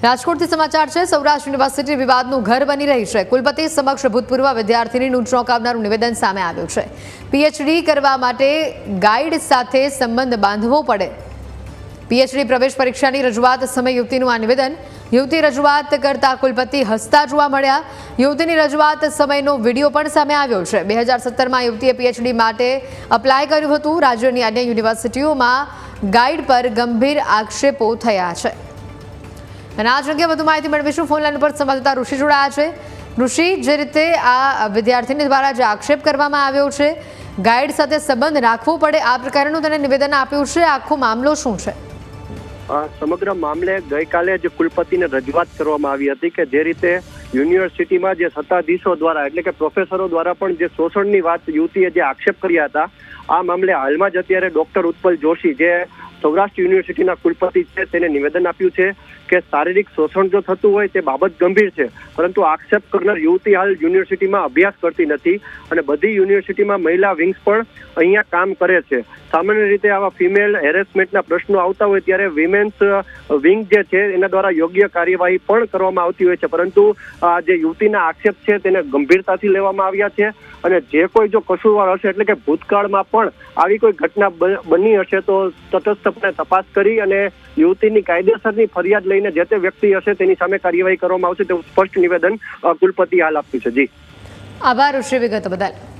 રાજકોટથી સમાચાર છે। સૌરાષ્ટ્ર યુનિવર્સિટી વિવાદનું ઘર બની રહી છે। કુલપતિ સમક્ષ ભૂતપૂર્વ વિદ્યાર્થીનીનું ચોંકાવનારું નિવેદન સામે આવ્યું છે। પીએચડી કરવા માટે ગાઈડ સાથે સંબંધ બાંધવો પડે। પીએચડી પ્રવેશ પરીક્ષાની રજૂઆત સમયે યુવતીનું આ નિવેદન। યુવતી રજૂઆત કરતા કુલપતિ હસતા જોવા મળ્યા। યુવતીની રજૂઆત સમયનો વિડીયો પણ સામે આવ્યો છે। 2017માં યુવતીએ પીએચડી માટે અપ્લાય કર્યું હતું। રાજ્યની અન્ય યુનિવર્સિટીઓમાં ગાઈડ પર ગંભીર આક્ષેપો થયા છે। અને આ અંગે વધુ માહિતી મેળવીશું। ફોનલાઈન પર સંવાદદાતા ઋષિ જોડાયા છે। ઋષિ, જે રીતે આ વિદ્યાર્થીની દ્વારા જે આક્ષેપ કરવામાં આવ્યો છે, ગાઈડ સાથે સંબંધ રાખવો પડે, આ પ્રકારનું તેને નિવેદન આપ્યું છે, આખો મામલો શું છે? સમગ્ર મામલે ગઈકાલે જ કુલપતિને રજૂઆત કરવામાં આવી હતી કે જે રીતે યુનિવર્સિટીમાં જે સત્તાધીશો દ્વારા એટલે કે પ્રોફેસરો દ્વારા પણ જે શોષણની વાત યુવતીએ જે આક્ષેપ કર્યા હતા, આ મામલે હાલમાં જ અત્યારે ડોક્ટર ઉત્પલ જોશી, જે સૌરાષ્ટ્ર યુનિવર્સિટીના કુલપતિ છે, તેને નિવેદન આપ્યું છે કે શારીરિક શોષણ જો થતું હોય તે બાબત ગંભીર છે, પરંતુ આક્ષેપ કરનાર યુવતી હાલ યુનિવર્સિટીમાં અભ્યાસ કરતી નથી અને બધી યુનિવર્સિટીમાં મહિલા વિંગ્સ પણ અહીંયા કામ કરે છે। સામાન્ય રીતે આવા ફિમેલ હેરેસમેન્ટના પ્રશ્નો આવતા હોય ત્યારે વિમેન્સ વિંગ જે છે એના દ્વારા યોગ્ય કાર્યવાહી પણ કરવામાં આવતી હોય છે, પરંતુ જે યુવતીના આક્ષેપ છે તેને ગંભીરતાથી લેવામાં આવ્યા છે અને જે કોઈ જો કસૂરવાર હશે એટલે કે ભૂતકાળમાં પણ આવી કોઈ ઘટના બની હશે તો તટસ્થપણે તપાસ કરી અને યુવતીની કાયદેસરની ફરિયાદ લઈને જે તે વ્યક્તિ હશે તેની સામે કાર્યવાહી કરવામાં આવશે તેવું સ્પષ્ટ નિવેદન કુલપતિ હાલ આપ્યું છે। જી, આભાર ઋષિ વિગત બદલ।